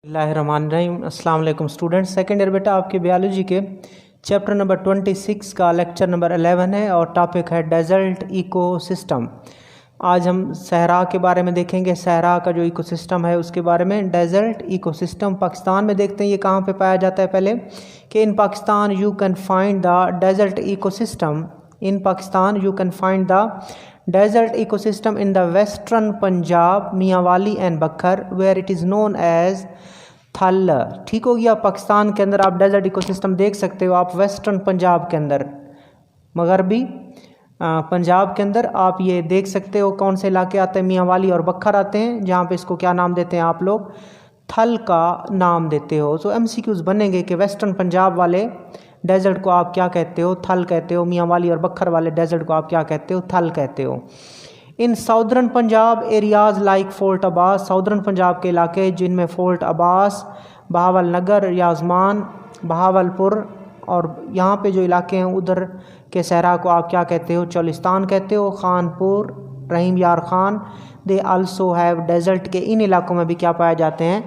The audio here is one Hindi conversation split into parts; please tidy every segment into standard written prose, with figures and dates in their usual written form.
बिस्मिल्लाहिर्रहमानिर्रहीम। अस्सलाम वालेकुम स्टूडेंट्स। सेकेंड ईयर बेटा आपके बायोलॉजी के चैप्टर नंबर 26 का लेक्चर नंबर 11 है और टॉपिक है डेजर्ट इकोसिस्टम। आज हम सहरा के बारे में देखेंगे, सहरा का जो इकोसिस्टम है उसके बारे में। डेजर्ट इकोसिस्टम पाकिस्तान में देखते हैं ये कहाँ पे पाया जाता है। पहले कि in Pakistan you can find the desert ecosystem. In Pakistan you can find the desert ecosystem in the western Punjab, Mianwali and Bhakkar, where it is known as थल। ठीक हो गया। पाकिस्तान के अंदर आप डेजर्ट इकोसिस्टम देख सकते हो। आप वेस्टर्न पंजाब के अंदर, मगरबी पंजाब के अंदर आप ये देख सकते हो। कौन से इलाके आते हैं? मियांवाली और बखर आते हैं, जहाँ पे इसको क्या नाम देते हैं आप लोग? थल का नाम देते हो। सो MCQs बनेंगे कि वेस्टर्न पंजाब वाले डेजर्ट को आप क्या कहते हो? थल कहते हो। मियांवाली और बखर वाले डेजर्ट को आप क्या कहते हो? थल कहते हो। इन southern Punjab areas like Fort Abbas, southern Punjab के इलाके जिनमें फोर्ट अब्बास, बहावल नगर, याजमान, बहावलपुर और यहाँ पे जो इलाके हैं उधर के सहरा को आप क्या कहते हो? चोलिस्तान कहते हो। Khanpur, Rahim Yar Khan, they also have desert, के इन इलाकों में भी क्या पाए जाते हैं?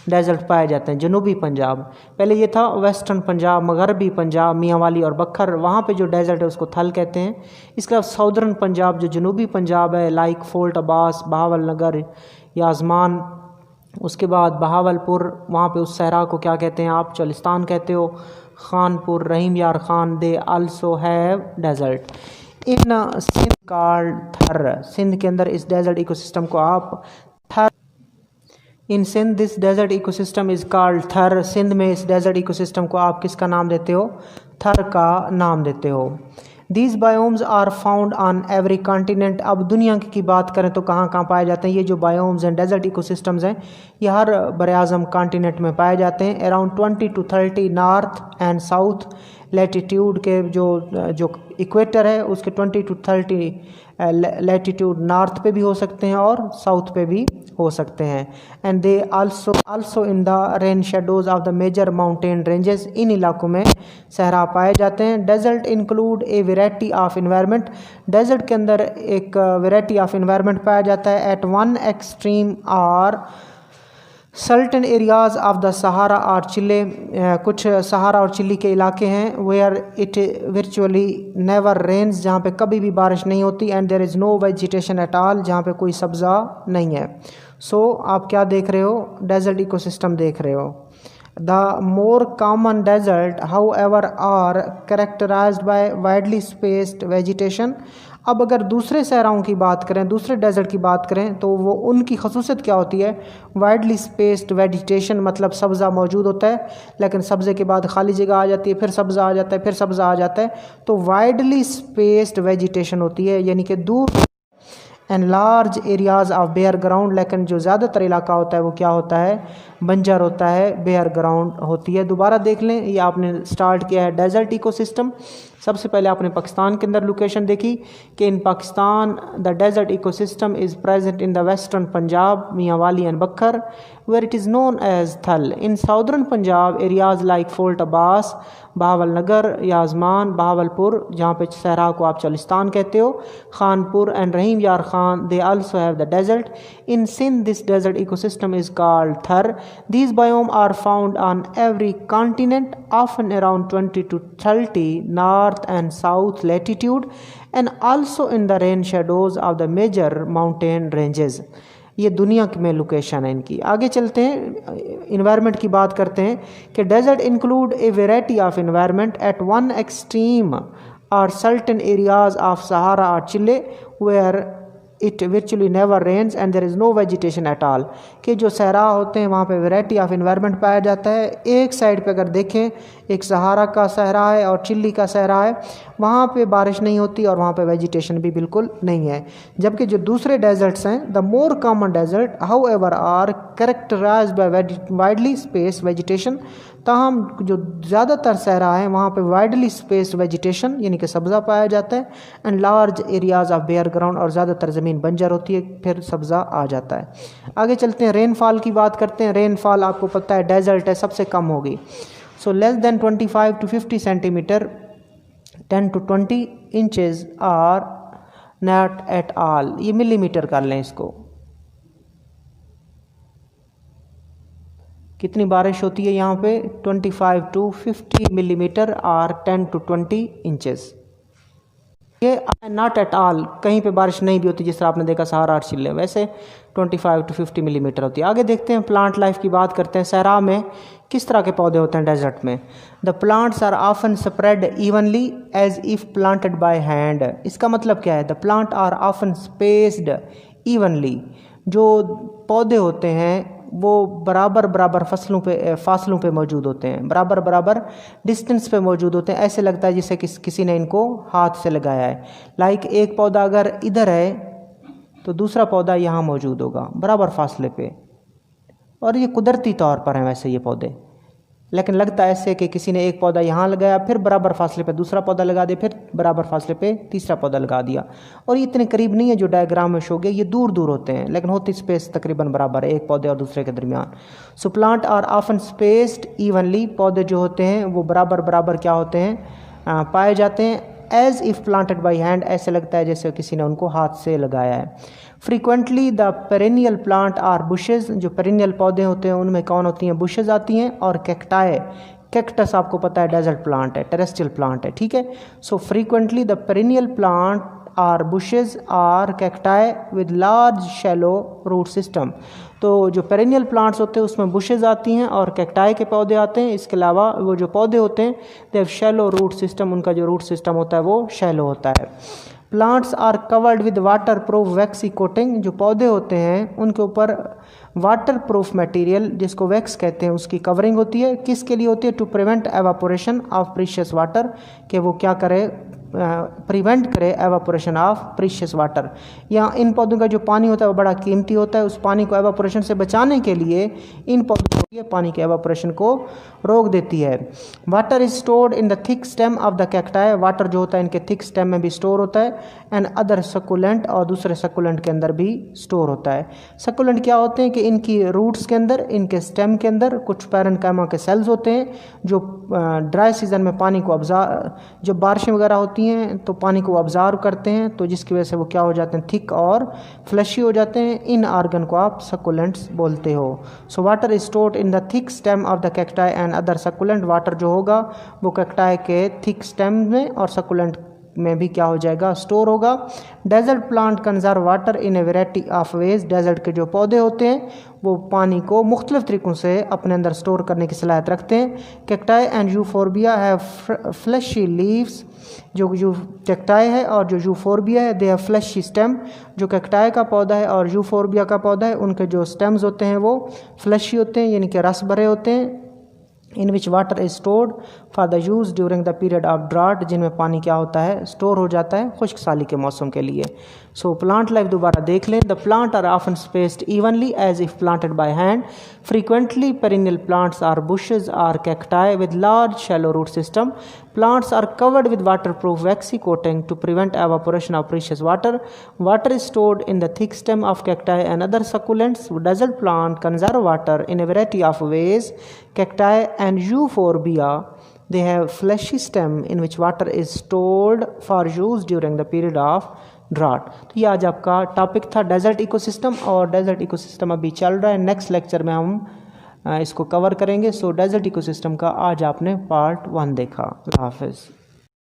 डेजर्ट पाए जाते हैं। जनूबी पंजाब, पहले ये था वेस्टर्न पंजाब, मगरबी पंजाब, मियांवाली और बखर, वहाँ पे जो डेजर्ट है उसको थल कहते हैं। इसके अलावा साउदर्न पंजाब जो जनूबी पंजाब है, लाइक फोर्ट अब्बास, बहावल नगर, याजमान, उसके बाद बहावलपुर, वहाँ पे उस सहरा को क्या कहते हैं आप? चोलिस्तान कहते हो। Khanpur, Rahim Yar Khan, they also have desert. In Sindh called Thar, Sindh के अंदर इस डेजर्ट इकोसिस्टम को आप Thar, in Sindh this desert ecosystem is called Thar, Sindh में इस डेजर्ट इकोसिस्टम को आप किसका नाम देते हो? थर का नाम देते हो। These biomes are found on every continent. अब दुनिया की बात करें तो कहाँ कहाँ पाए जाते हैं ये जो बायोम्स हैं, डेजर्ट इकोसिस्टम्स हैं, ये हर बरआज़म कॉन्टिनेंट में पाए जाते हैं। Around 20 to 30 north and south latitude के जो इक्वेटर है उसके 20 to 30 लैटिट्यूड नॉर्थ पे भी हो सकते हैं और साउथ पे भी हो सकते हैं। And they also in the rain shadows of the major mountain ranges, इन इलाकों में सहरा पाए जाते हैं। Desert include a variety of environment, desert के अंदर एक वेराइटी ऑफ इन्वायरमेंट पाया जाता है। एट वन एक्सट्रीम और certain areas of the Sahara और चिले, कुछ सहारा और चिली के इलाके हैं, where it virtually never rains, जहाँ पे कभी भी बारिश नहीं होती। And there is no vegetation at all, जहाँ पे कोई सब्ज़ा नहीं है। सो आप क्या देख रहे हो? डेजर्ट इकोसिस्टम देख रहे हो। The more common desert however are characterised by widely spaced vegetation. अब अगर दूसरे सहराओं की बात करें, दूसरे डेजर्ट की बात करें तो वो उनकी खसूसियत क्या होती है? वाइडली स्पेस्ड वेजिटेशन, मतलब सब्ज़ा मौजूद होता है लेकिन सब्ज़े के बाद खाली जगह आ जाती है, फिर सब्ज़ा आ जाता है, फिर सब्ज़ा आ जाता है, तो वाइडली स्पेस्ड वेजिटेशन होती है, यानी कि दूर and large areas of bare ground. लेकिन जो ज़्यादातर इलाका होता है वो क्या होता है? बंजर होता है, बेयर ग्राउंड होती है। दोबारा देख लें, ये आपने स्टार्ट किया है डेजर्ट इकोसिस्टम। सबसे पहले आपने पाकिस्तान के अंदर लोकेशन देखी कि in Pakistan the desert ecosystem is present in the western Punjab, Mianwali and Bhakkar, where it is known as Thal. In southern Punjab areas like Fort Abbas, Bahawalnagar, Yazman, Bahawalpur, जहाँ पे सहरा को आप चोलिस्तान कहते हो, Khanpur and Rahim Yar Khan, they also have the desert. In Sindh this desert ecosystem is called Thar. These biomes are found on every continent, often around 20 to 30 north and south latitude, and also in the rain shadows of the major mountain ranges. ये दुनिया में लोकेशन है इनकी। आगे चलते हैं, इन्वायरमेंट की बात करते हैं कि desert include a variety of environment at one extreme और सर्टेन एरियाज ऑफ सहारा और Chile, where it virtually never rains and there is no vegetation at all. कि जो सहरा होते हैं वहाँ पे वैरायटी ऑफ इन्वायरमेंट पाया जाता है। एक साइड पे अगर देखें, एक सहारा का सहरा है और चिल्ली का सहरा है, वहाँ पे बारिश नहीं होती और वहाँ पे वेजिटेशन भी बिल्कुल नहीं है। जबकि जो दूसरे डेजर्ट्स हैं, the more common desert however are characterised by widely space vegetation, ताहम जो ज़्यादातर सहरा है वहाँ पे वाइडली स्पेस वेजिटेशन यानी कि सब्ज़ा पाया जाता है, and large areas of bare ground, और ज़्यादातर ज़मीन बंजर होती है, फिर सब्ज़ा आ जाता है। आगे चलते हैं, रेनफॉल की बात करते हैं। रेनफॉल आपको पता है डेजर्ट है, सबसे कम होगी। So less than 25 to 50 centimetre, 10 to 20 inches are not at all. ये मिलीमीटर कर लें इसको। कितनी बारिश होती है यहाँ पे 25 to 50 मिलीमीटर और 10 to 20 इंचेस। ये नॉट एट ऑल, कहीं पे बारिश नहीं भी होती, जिस तरह आपने देखा सहारा और चिल्ले, वैसे 25 to 50 मिलीमीटर होती है। आगे देखते हैं प्लांट लाइफ की बात करते हैं। सहरा में किस तरह के पौधे होते हैं डेजर्ट में? The plants are often spread evenly as if planted by hand. इसका मतलब क्या है? The plant are often spaced evenly, जो पौधे होते हैं वो बराबर बराबर फासलों पे मौजूद होते हैं, बराबर बराबर डिस्टेंस पे मौजूद होते हैं। ऐसे लगता है जैसे किसी ने इनको हाथ से लगाया है। लाइक एक पौधा अगर इधर है तो दूसरा पौधा यहाँ मौजूद होगा बराबर फासले पे, और ये कुदरती तौर पर हैं वैसे ये पौधे, लेकिन लगता है ऐसे कि किसी ने एक पौधा यहाँ लगाया, फिर बराबर फासले पे दूसरा पौधा लगा दिया, फिर बराबर फासले पे तीसरा पौधा लगा दिया। और ये इतने करीब नहीं है जो डायग्राम में शो गया, ये दूर दूर होते हैं, लेकिन होती स्पेस तकरीबन बराबर है एक पौधे और दूसरे के दरमियान। So plant are often spaced evenly, पौधे जो होते हैं वो बराबर बराबर क्या होते हैं, पाए जाते हैं। As if planted by hand, ऐसे लगता है जैसे किसी ने उनको हाथ से लगाया है। Frequently the perennial plant are bushes, जो पेरेनियल पौधे होते हैं उनमें कौन होती हैं? बुशेज आती हैं। और कैक्टाई, कैक्टस आपको पता है डेजर्ट प्लांट है, टेरेस्ट्रियल प्लांट है, ठीक है। So frequently the perennial plant are bushes are cacti with large shallow root system. तो जो पेरेनियल प्लांट्स होते हैं उसमें बुशेज आती हैं और कैक्टाई के पौधे आते हैं। इसके अलावा वो जो पौधे होते हैं they have shallow root system, उनका जो रूट सिस्टम होता है वो शैलो होता है। Plants are covered with water proof waxy coating, जो पौधे होते हैं उनके ऊपर वाटर प्रूफ मटेरियल जिसको वैक्स कहते हैं उसकी कवरिंग होती है। किसके लिए होती है? To prevent evaporation of precious water, कि वो क्या करे, प्रिवेंट करे एवापोरेशन ऑफ प्रीशियस वाटर। या इन पौधों का जो पानी होता है वो बड़ा कीमती होता है, उस पानी को एवापोरेशन से बचाने के लिए इन पौधों को पानी के एवापोरेशन को रोक देती है। Water is stored in the thick stem of the cacti, water जो होता है इनके थिक स्टेम में भी स्टोर होता है। एंड अदर सकुलेंट, और दूसरे सकुलेंट के अंदर भी स्टोर होता है। सकुलेंट क्या होते हैं कि इनकी रूट्स के अंदर, इनके स्टेम के अंदर कुछ पैरेन्काइमा के सेल्स होते हैं जो ड्राई सीजन में पानी को जब बारिशें वगैरह होती हैं तो पानी को ऑब्जर्व करते हैं, तो जिसकी वजह से वो क्या हो जाते हैं, थिक और फ्लैशी हो जाते हैं। इन ऑर्गन को आप सकुलेंट्स बोलते हो। So water is stored in the thick stem of the cacti and other succulent, water जो होगा वो कैक्टाई के थिक स्टेम में और सकुलेंट में भी क्या हो जाएगा, स्टोर होगा। Desert plant conserve water in a variety of ways, desert के जो पौधे होते हैं वो पानी को मुख्तलिफ तरीक़ों से अपने अंदर स्टोर करने की सलाहियत रखते हैं। Cacti and euphorbia have flashy leaves, जो कैक्टाई है और जो यूफोरबिया है दे हैव फ्लैशी स्टेम। जो कैक्टाई का पौधा है और यूफोरबिया का पौधा है उनके जो स्टेम्स होते हैं वो फ्लैशी होते हैं, यानी कि रस भरे होते हैं। In which water is stored for the use during the period of drought, जिनमें पानी क्या होता है, स्टोर हो जाता है खुश्क साली के मौसम के लिए। सो प्लांट लाइफ दोबारा देख लें। The plant are often spaced evenly as if planted by hand. Frequently perennial plants are bushes are cacti with large shallow root system. Plants are covered with waterproof waxy coating to prevent evaporation of precious water. Water is stored in the thick stem of cacti and other succulents. Desert plant conserve water in a variety of ways. Cacti and euphorbia, they have fleshy stem in which water is stored for use during the period of drought. तो ये आज आपका टॉपिक था डेजर्ट इकोसिस्टम, और डेजर्ट इकोसिस्टम अभी चल रहा है। नेक्स्ट लेक्चर में हम इसको कवर करेंगे। सो डेजर्ट इकोसिस्टम का आज आपने पार्ट 1 देखा। अल्लाह हाफिज़।